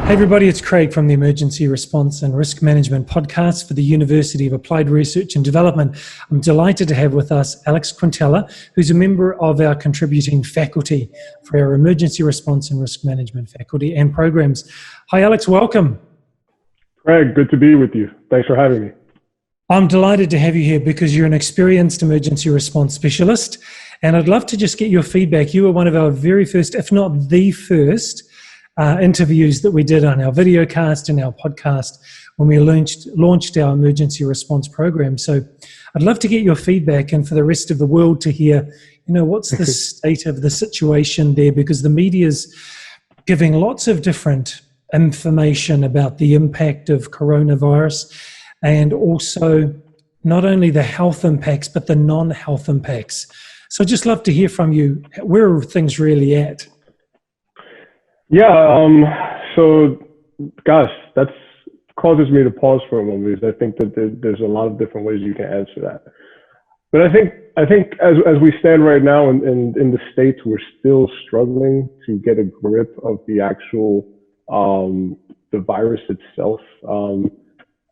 Hey everybody, it's Craig from the Emergency Response and Risk Management podcast for the University of Applied Research and Development. I'm delighted to have with us Alex Quintella, who's a member of our contributing faculty for our Emergency Response and Risk Management faculty and programs. Hi Alex, welcome. Craig, good to be with you. Thanks for having me. I'm delighted to have you here because you're an experienced emergency response specialist, and I'd love to just get your feedback. You were one of our very first, if not the first, interviews that we did on our Videocast and our podcast when we launched our emergency response program. So I'd love to get your feedback and for the rest of the world to hear, what's the state of the situation there, because the media's giving lots of different information about the impact of coronavirus and also not only the health impacts, but the non-health impacts. So I'd just love to hear from you. Where are things really at? Yeah, so gosh, that causes me to pause for a moment because I think that there's a lot of different ways you can answer that. But I think as we stand right now in the States, we're still struggling to get a grip of the actual the virus itself. And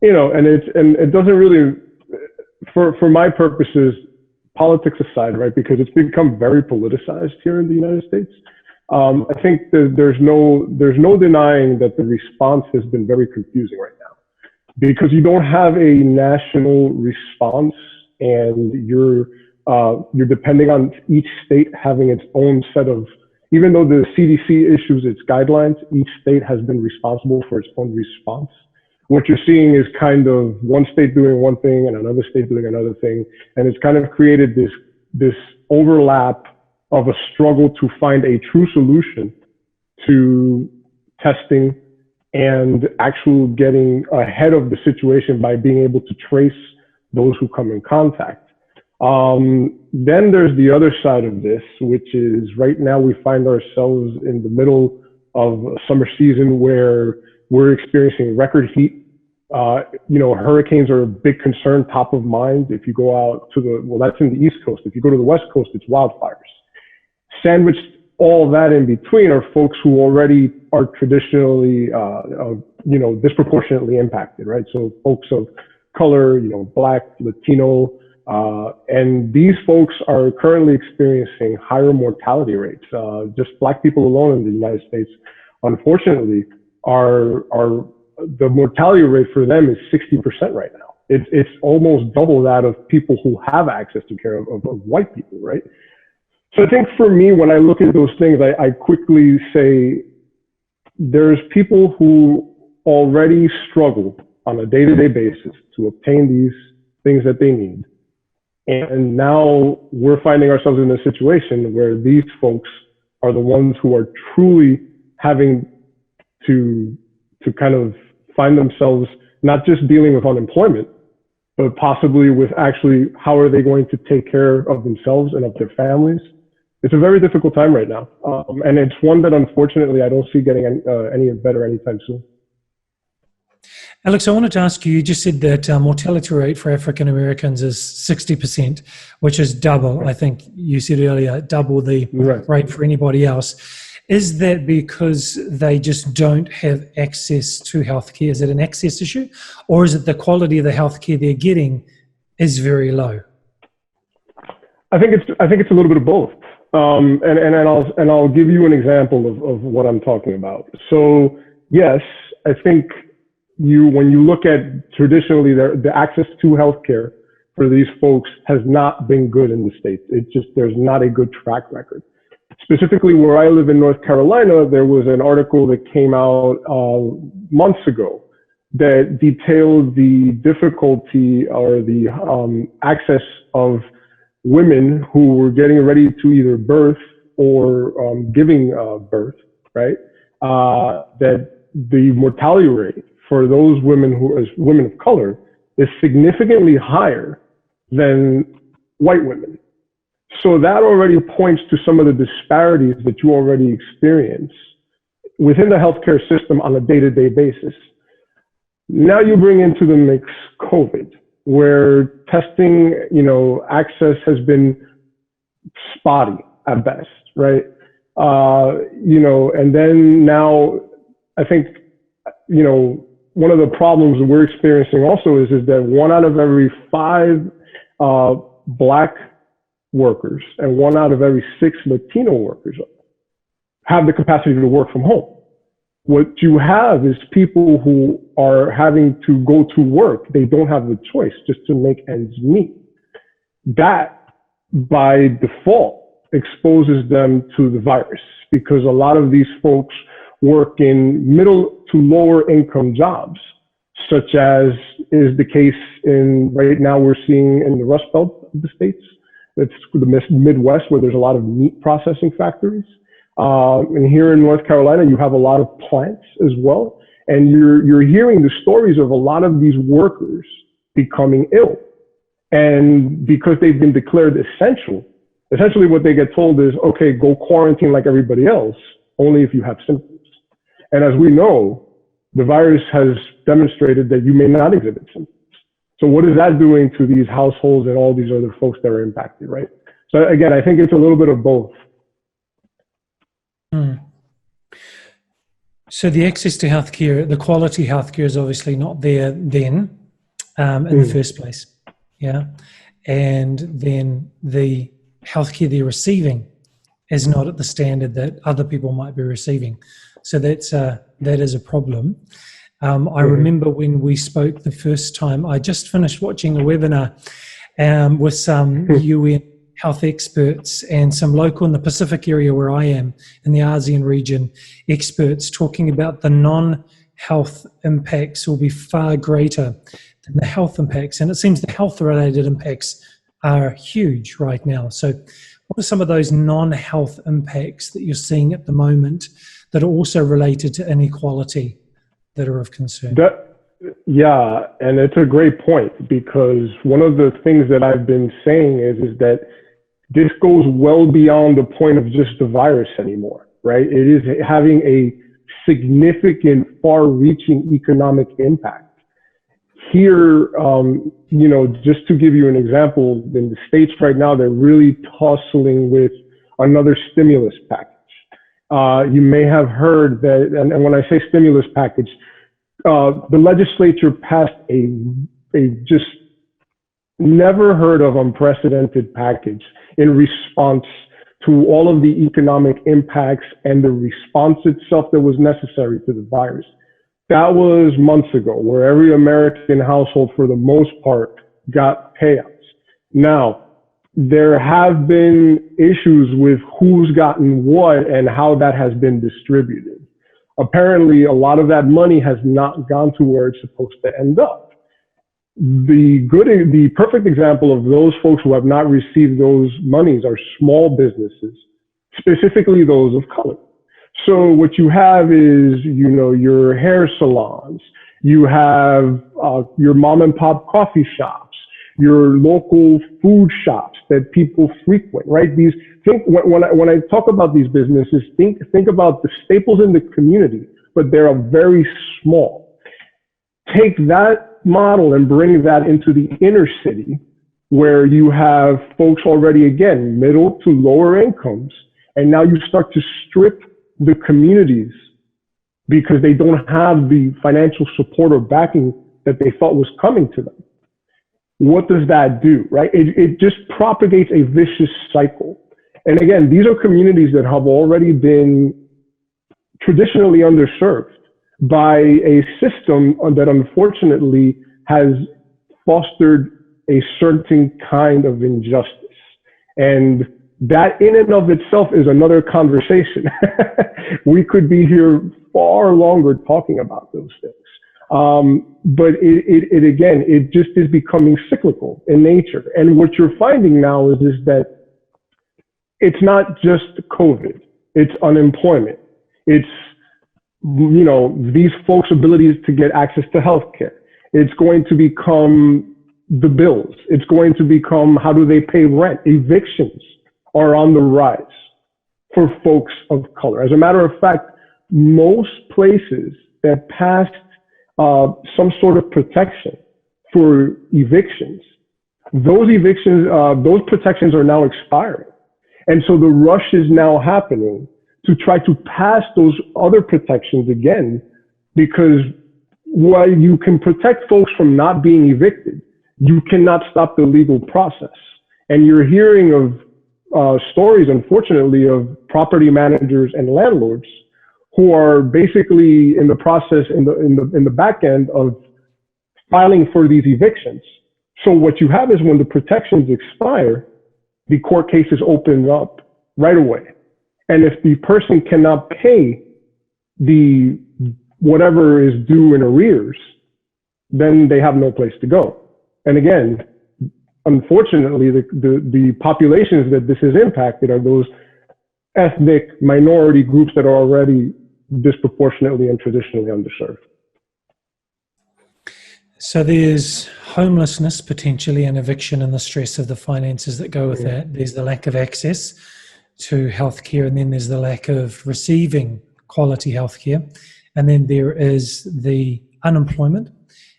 it doesn't really, for my purposes, politics aside, right? Because it's become very politicized here in the United States. I think that there's no denying that the response has been very confusing right now, because you don't have a national response, and you're depending on each state having its own set of. Even though the CDC issues its guidelines, each state has been responsible for its own response. What you're seeing is kind of one state doing one thing and another state doing another thing, and it's kind of created this overlap of a struggle to find a true solution to testing and actual getting ahead of the situation by being able to trace those who come in contact. Then there's the other side of this, which is right now we find ourselves in the middle of a summer season where we're experiencing record heat. Hurricanes are a big concern, top of mind. If you go out to that's in the East Coast. If you go to the West Coast, it's wildfires. Sandwiched all that in between are folks who already are traditionally, disproportionately impacted, right? So folks of color, Black, Latino, and these folks are currently experiencing higher mortality rates. Just Black people alone in the United States, unfortunately, the mortality rate for them is 60% right now. It's almost double that of people who have access to care of white people, right? So I think for me, when I look at those things, I quickly say there's people who already struggle on a day-to-day basis to obtain these things that they need. And now we're finding ourselves in a situation where these folks are the ones who are truly having to kind of find themselves not just dealing with unemployment, but possibly with actually how are they going to take care of themselves and of their families. It's a very difficult time right now. And it's one that unfortunately I don't see getting any better anytime soon. Alex, I wanted to ask you just said that mortality rate for African Americans is 60%, which is double, I think you said earlier, double the rate for anybody else. Is that because they just don't have access to healthcare? Is it an access issue? Or is it the quality of the healthcare they're getting is very low? I think it's a little bit of both. And I'll give you an example of what I'm talking about. So yes, I think when you look at traditionally the access to healthcare for these folks has not been good in the States. There's not a good track record. Specifically where I live in North Carolina, there was an article that came out months ago that detailed the difficulty or the access of women who were getting ready to either birth or giving birth, right? That the mortality rate for those women who, as women of color, is significantly higher than white women. So that already points to some of the disparities that you already experience within the healthcare system on a day-to-day basis. Now you bring into the mix COVID, where testing, access has been spotty at best, right? And then now I think one of the problems that we're experiencing also is that 1 out of every 5 Black workers and 1 out of every 6 Latino workers have the capacity to work from home. What you have is people who are having to go to work. They don't have the choice just to make ends meet. That, by default, exposes them to the virus, because a lot of these folks work in middle to lower income jobs, such as is the case right now we're seeing in the Rust Belt of the states. It's the Midwest, where there's a lot of meat processing factories. And here in North Carolina, you have a lot of plants as well. And you're hearing the stories of a lot of these workers becoming ill. And because they've been declared essential, essentially what they get told is, okay, go quarantine like everybody else, only if you have symptoms. And as we know, the virus has demonstrated that you may not exhibit symptoms. So what is that doing to these households and all these other folks that are impacted, right? So again, I think it's a little bit of both. So the access to healthcare, the quality healthcare is obviously not there then in the first place. Yeah. And then the healthcare they're receiving is not at the standard that other people might be receiving. So that is a problem. I remember when we spoke the first time, I just finished watching a webinar with some UN health experts and some local in the Pacific area where I am, in the ASEAN region, experts talking about the non-health impacts will be far greater than the health impacts. And it seems the health-related impacts are huge right now. So what are some of those non-health impacts that you're seeing at the moment that are also related to inequality that are of concern? Yeah, and it's a great point, because one of the things that I've been saying is that this goes well beyond the point of just the virus anymore, right? It is having a significant, far-reaching economic impact. Here, just to give you an example, in the States right now, they're really tussling with another stimulus package. You may have heard that, and when I say stimulus package, the legislature passed a just never heard of unprecedented package in response to all of the economic impacts and the response itself that was necessary to the virus. That was months ago, where every American household, for the most part, got payouts. Now, there have been issues with who's gotten what and how that has been distributed. Apparently, a lot of that money has not gone to where it's supposed to end up. The perfect example of those folks who have not received those monies are small businesses, specifically those of color. So what you have is, your hair salons, you have your mom and pop coffee shops, your local food shops that people frequent, right? When I talk about these businesses, think about the staples in the community, but they're very small. Take that model and bring that into the inner city, where you have folks already, again, middle to lower incomes, and now you start to strip the communities because they don't have the financial support or backing that they thought was coming to them. What does that do, right? It just propagates a vicious cycle. And again, these are communities that have already been traditionally underserved by a system that unfortunately has fostered a certain kind of injustice. And that in and of itself is another conversation. We could be here far longer talking about those things. But it just is becoming cyclical in nature. And what you're finding now is that it's not just COVID, it's unemployment. It's, these folks' abilities to get access to healthcare. It's going to become the bills. It's going to become, how do they pay rent? Evictions are on the rise for folks of color. As a matter of fact, most places that passed some sort of protection for evictions, those protections are now expiring. And so the rush is now happening to try to pass those other protections again, because while you can protect folks from not being evicted, you cannot stop the legal process. And you're hearing of stories, unfortunately, of property managers and landlords who are basically in the process in the back end of filing for these evictions. So what you have is when the protections expire, the court cases open up right away. And if the person cannot pay the whatever is due in arrears, then they have no place to go. And again, unfortunately, the populations that this has impacted are those ethnic minority groups that are already disproportionately and traditionally underserved. So there's homelessness potentially and eviction and the stress of the finances that go with that. There's the lack of access to healthcare, and then there's the lack of receiving quality healthcare. And then there is the unemployment,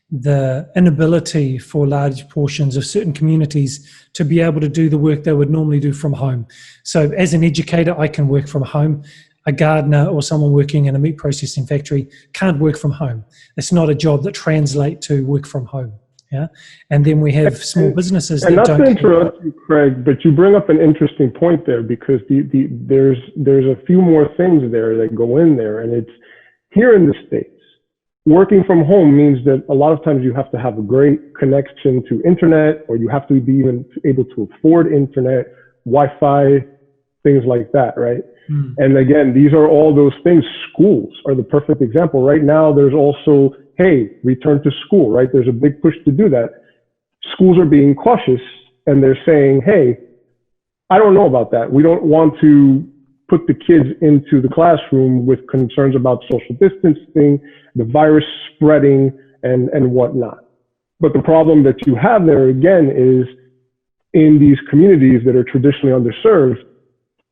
the inability for large portions of certain communities to be able to do the work they would normally do from home. So as an educator, I can work from home. A gardener or someone working in a meat processing factory can't work from home. It's not a job that translates to work from home. Yeah, and then we have small businesses that don't. And not to interrupt you, Craig, but you bring up an interesting point there, because there's a few more things there that go in there, and it's here in the States. Working from home means that a lot of times you have to have a great connection to internet, or you have to be even able to afford internet, Wi-Fi, things like that, right? And again, these are all those things. Schools are the perfect example. Right now, there's also, hey, return to school, right? There's a big push to do that. Schools are being cautious, and they're saying, hey, I don't know about that. We don't want to put the kids into the classroom with concerns about social distancing, the virus spreading, and whatnot. But the problem that you have there, again, is in these communities that are traditionally underserved,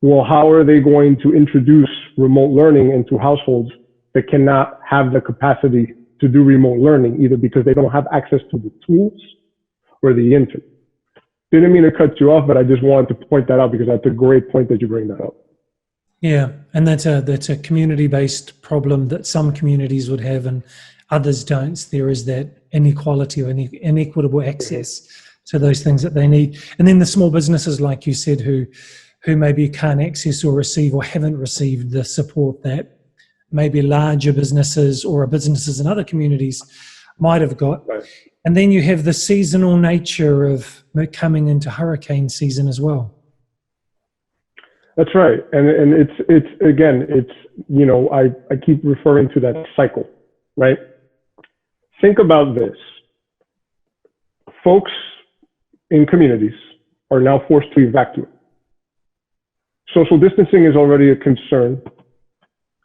well, how are they going to introduce remote learning into households that cannot have the capacity to do remote learning, either because they don't have access to the tools or the internet? Didn't mean to cut you off, but I just wanted to point that out because that's a great point that you bring that up. Yeah, and that's a community-based problem that some communities would have and others don't. There is that inequality or inequitable access to those things that they need. And then the small businesses, like you said, who maybe can't access or receive or haven't received the support that maybe larger businesses or businesses in other communities might have got. Right. And then you have the seasonal nature of coming into hurricane season as well. That's right. And it's again, you know, I keep referring to that cycle, right? Think about this. Folks in communities are now forced to evacuate. Social distancing is already a concern.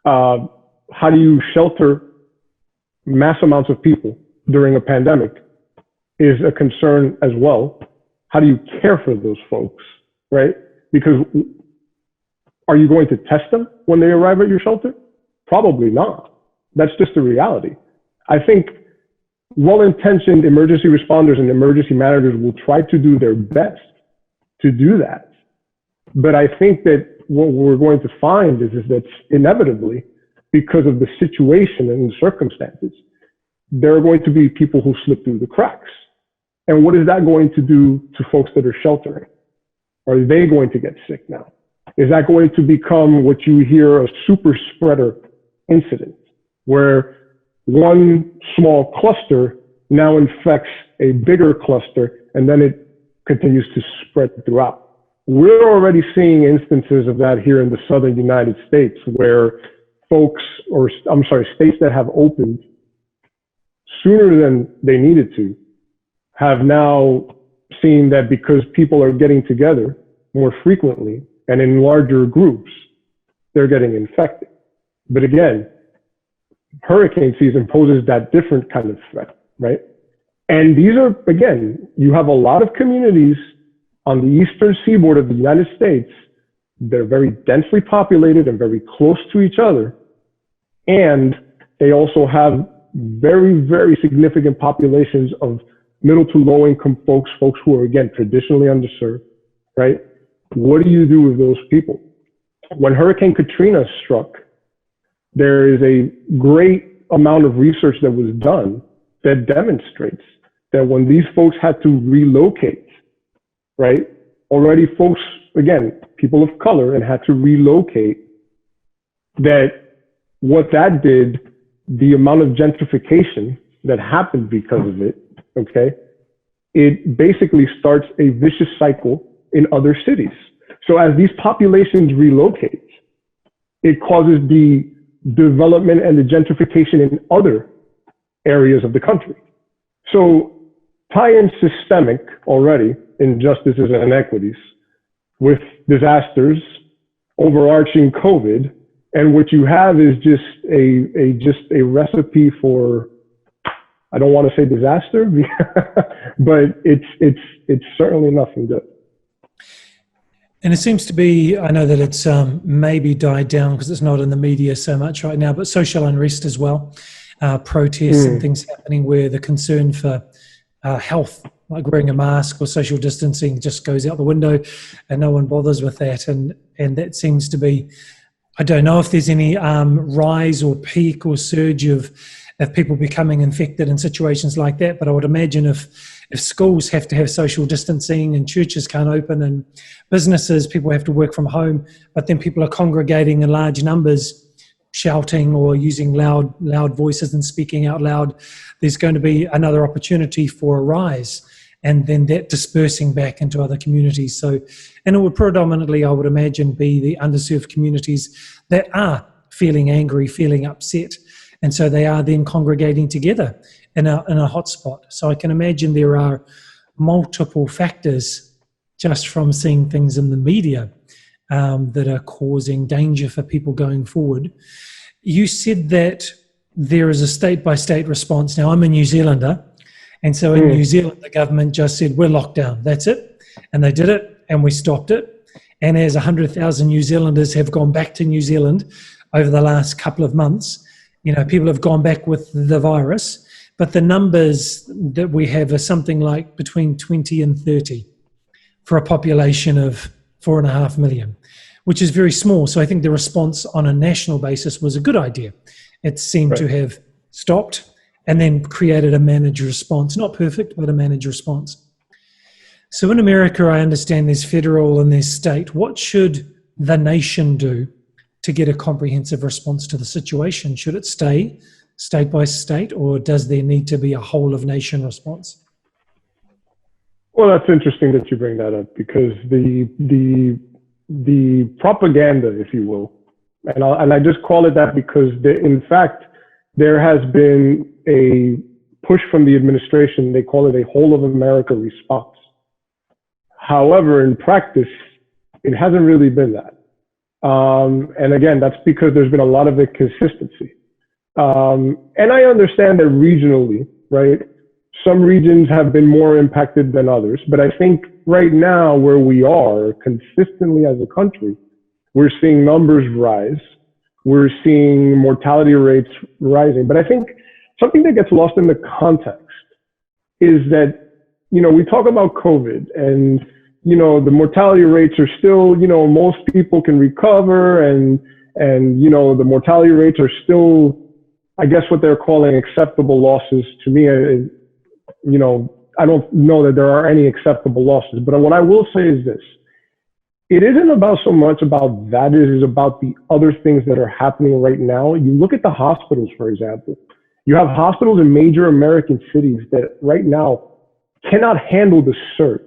How do you shelter mass amounts of people during a pandemic is a concern as well. How do you care for those folks, right? Because are you going to test them when they arrive at your shelter? Probably not. That's just the reality. I think well-intentioned emergency responders and emergency managers will try to do their best to do that. But I think that what we're going to find is that inevitably, because of the situation and the circumstances, there are going to be people who slip through the cracks. And what is that going to do to folks that are sheltering? Are they going to get sick now? Is that going to become what you hear a super spreader incident, where one small cluster now infects a bigger cluster and then it continues to spread throughout? We're already seeing instances of that here in the southern United States, where states that have opened sooner than they needed to have now seen that because people are getting together more frequently and in larger groups, they're getting infected. But again, hurricane season poses that different kind of threat, right? And these are, again, you have a lot of communities on the eastern seaboard of the United States. They're very densely populated and very close to each other. And they also have very, very significant populations of middle to low income folks who are, again, traditionally underserved, right? What do you do with those people? When Hurricane Katrina struck, there is a great amount of research that was done that demonstrates that when these folks had to relocate, right? Already folks, again, people of color, and had to relocate, that what that did, the amount of gentrification that happened because of it, okay, it basically starts a vicious cycle in other cities. So as these populations relocate, it causes the development and the gentrification in other areas of the country. So tie in systemic already injustices and inequities with disasters, overarching COVID, and what you have is just a recipe for, I don't want to say disaster, but it's certainly nothing good. And it seems to be, I know that it's maybe died down because it's not in the media so much right now, but social unrest as well, protests and things happening where the concern for health, like wearing a mask or social distancing, just goes out the window and no one bothers with that. And that seems to be, I don't know if there's any rise or peak or surge of people becoming infected in situations like that, but I would imagine if schools have to have social distancing and churches can't open and businesses, people have to work from home, but then people are congregating in large numbers, shouting or using loud voices and speaking out loud, there's going to be another opportunity for a rise, and then that dispersing back into other communities. So, and it would predominantly, I would imagine, be the underserved communities that are feeling angry, feeling upset, and so they are then congregating together in a hotspot. So I can imagine there are multiple factors just from seeing things in the media that are causing danger for people going forward. You said that there is a state-by-state response. Now, I'm a New Zealander, and so in New Zealand, the government just said, we're locked down, that's it. And they did it, and we stopped it. And as 100,000 New Zealanders have gone back to New Zealand over the last couple of months, you know, people have gone back with the virus, but the numbers that we have are something like between 20 and 30 for a population of 4.5 million, which is very small. So I think the response on a national basis was a good idea. It seemed to have stopped and then created a managed response. Not perfect, but a managed response. So in America, I understand there's federal and there's state. What should the nation do to get a comprehensive response to the situation? Should it stay state by state, or does there need to be a whole of nation response? Well, that's interesting that you bring that up, because the propaganda, if you will, and I just call it that because in fact there has been a push from the administration. They call it a whole of America response. However, in practice, it hasn't really been that. And again, that's because there's been a lot of inconsistency. And I understand that regionally, right, some regions have been more impacted than others, but I think right now where we are consistently as a country, we're seeing numbers rise. We're seeing mortality rates rising. But I think something that gets lost in the context is that, you know, we talk about COVID and, you know, the mortality rates are still, you know, most people can recover and, you know, the mortality rates are still, I guess what they're calling acceptable losses. To me, you know, I don't know that there are any acceptable losses, but what I will say is this. It isn't about so much about that, it is about the other things that are happening right now. You look at the hospitals, for example. You have hospitals in major American cities that right now cannot handle the surge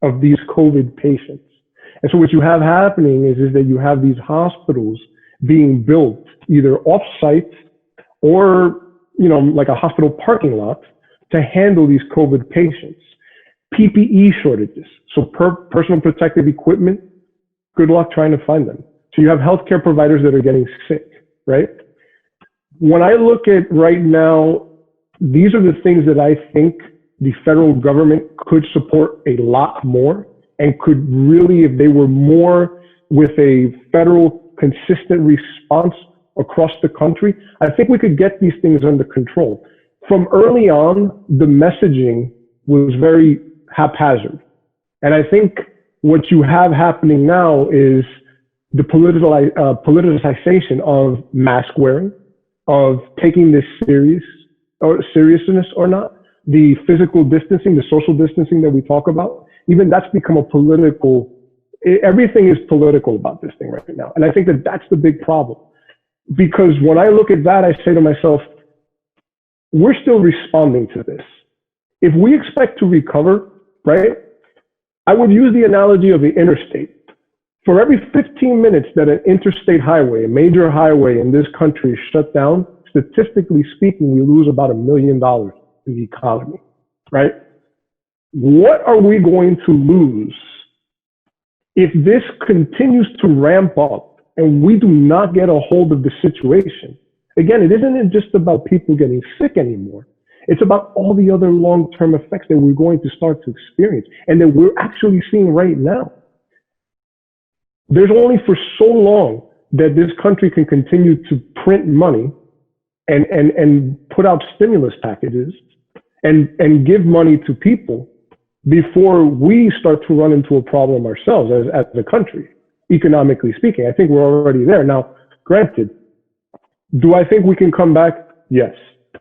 of these COVID patients. And so what you have happening is that you have these hospitals being built either off-site or, you know, like a hospital parking lot to handle these COVID patients. PPE shortages, so personal protective equipment, good luck trying to find them. So you have healthcare providers that are getting sick, right? When I look at right now, these are the things that I think the federal government could support a lot more and could really, if they were more with a federal consistent response across the country, I think we could get these things under control. From early on, the messaging was very haphazard. And I think what you have happening now is the politicization of mask wearing, of taking this seriousness or not. The physical distancing, the social distancing that we talk about, even that's become a political, everything is political about this thing right now. And I think that that's the big problem. Because when I look at that, I say to myself, we're still responding to this. If we expect to recover, right, I would use the analogy of the interstate. For every 15 minutes that an interstate highway, a major highway in this country is shut down, statistically speaking, we lose about $1 million in the economy, right? What are we going to lose if this continues to ramp up and we do not get a hold of the situation? Again, it isn't just about people getting sick anymore. It's about all the other long-term effects that we're going to start to experience and that we're actually seeing right now. There's only for so long that this country can continue to print money and put out stimulus packages and give money to people before we start to run into a problem ourselves as a country, economically speaking. I think we're already there. Now, granted, do I think we can come back? Yes.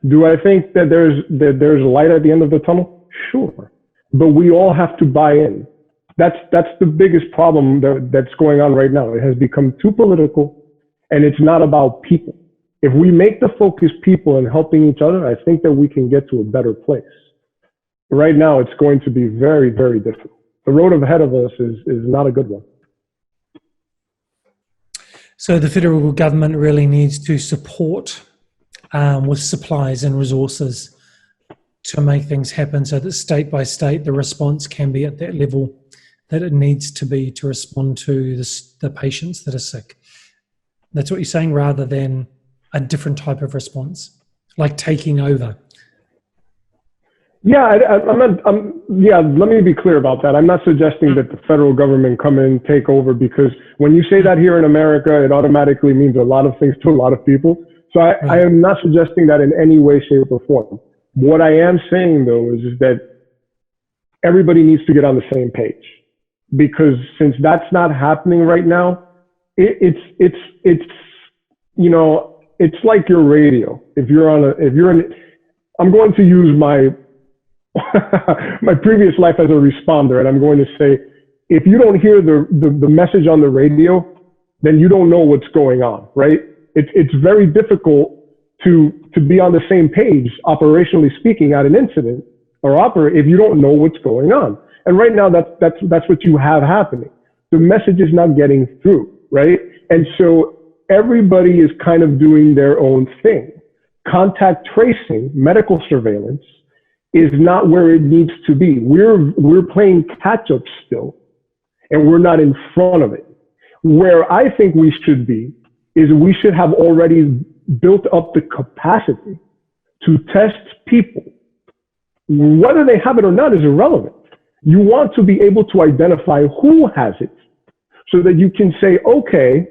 Do I think that there's light at the end of the tunnel? Sure. But we all have to buy in. That's the biggest problem that's going on right now. It has become too political, and it's not about people. If we make the focus people and helping each other, I think that we can get to a better place. Right now, it's going to be very, very difficult. The road ahead of us is not a good one. So the federal government really needs to support with supplies and resources to make things happen so that state by state, the response can be at that level that it needs to be to respond to the patients that are sick. That's what you're saying, rather than a different type of response, like taking over. Yeah, let me be clear about that. I'm not suggesting that the federal government come in and take over, because when you say that here in America, it automatically means a lot of things to a lot of people. So I am not suggesting that in any way, shape, or form. What I am saying, though, is that everybody needs to get on the same page, because since that's not happening right now, it's you know, it's like your radio. I'm going to use my my previous life as a responder, and I'm going to say, if you don't hear the message on the radio, then you don't know what's going on, right? It's very difficult to be on the same page, operationally speaking, at an incident or if you don't know what's going on. And right now, that's what you have happening. The message is not getting through, right? And so everybody is kind of doing their own thing. Contact tracing, medical surveillance, is not where it needs to be. We're playing catch up still, and we're not in front of it. Where I think we should be is we should have already built up the capacity to test people. Whether they have it or not is irrelevant. You want to be able to identify who has it so that you can say, okay,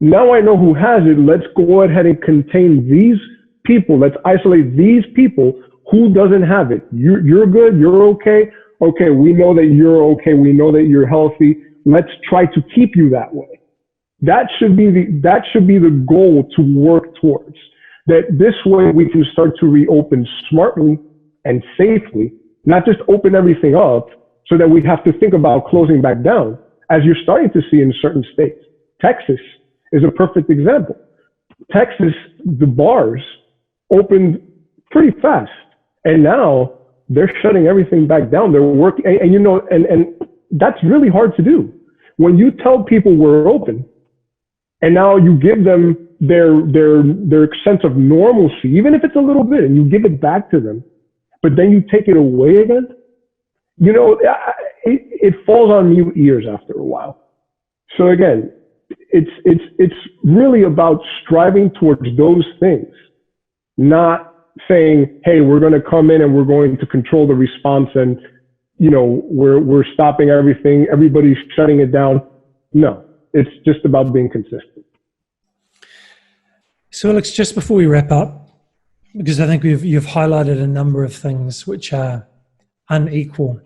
now I know who has it. Let's go ahead and contain these people. Let's isolate these people. Who doesn't have it? You're good. You're okay. Okay, we know that you're okay. We know that you're healthy. Let's try to keep you that way. That should be the goal to work towards. That this way we can start to reopen smartly and safely, not just open everything up so that we have to think about closing back down, as you're starting to see in certain states. Texas is a perfect example. Texas, the bars opened pretty fast, and now they're shutting everything back down. They're working, and you know, and that's really hard to do. When you tell people we're open, and now you give them their sense of normalcy, even if it's a little bit, and you give it back to them, but then you take it away again, you know, it falls on mute ears after a while. So again, it's really about striving towards those things, not saying, hey, we're going to come in and we're going to control the response and, you know, we're stopping everything, everybody's shutting it down. No, it's just about being consistent. So Alex, just before we wrap up, because I think you've highlighted a number of things which are unequal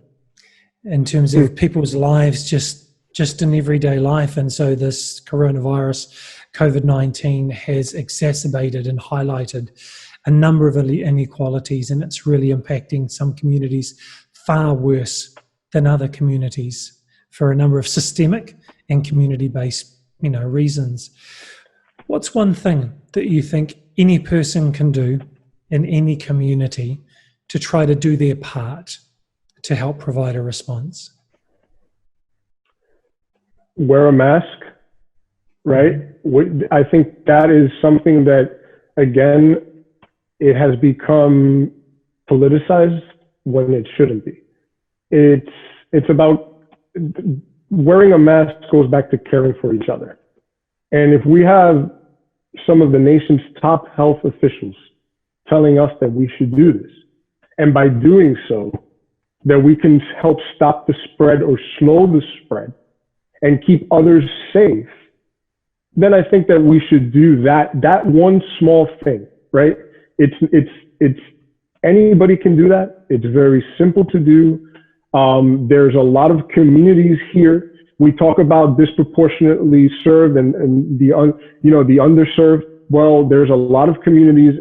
in terms of people's lives, just in everyday life. And so this coronavirus COVID-19 has exacerbated and highlighted a number of inequalities, and it's really impacting some communities far worse than other communities for a number of systemic and community-based, reasons. What's one thing that you think any person can do in any community to try to do their part to help provide a response? Wear a mask, right? I think that is something that, again, it has become politicized when it shouldn't be. It's about wearing a mask goes back to caring for each other. And if we have some of the nation's top health officials telling us that we should do this, and by doing so, that we can help stop the spread or slow the spread and keep others safe, then I think that we should do that one small thing, right? It's anybody can do that. It's very simple to do. There's a lot of communities here. We talk about disproportionately served and the underserved. Well, there's a lot of communities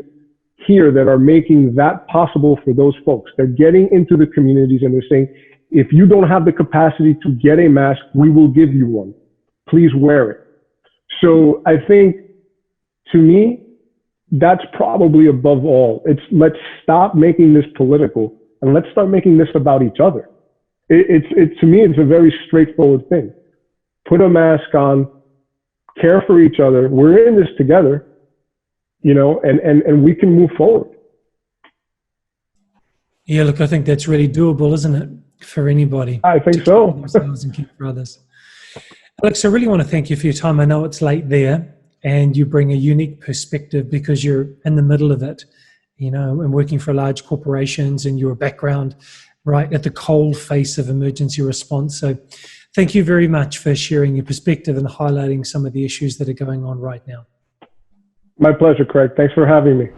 here that are making that possible for those folks. They're getting into the communities and they're saying, if you don't have the capacity to get a mask, we will give you one. Please wear it. So I think, to me, that's probably above all. Let's stop making this political and let's start making this about each other. To me, it's a very straightforward thing. Put a mask on, care for each other. We're in this together, and we can move forward. Yeah, look, I think that's really doable, isn't it, for anybody? I think so. Themselves and care for others. Alex, I really want to thank you for your time. I know it's late there, and you bring a unique perspective because you're in the middle of it, and working for large corporations, and your background right at the cold face of emergency response. So thank you very much for sharing your perspective and highlighting some of the issues that are going on right now. My pleasure, Craig. Thanks for having me.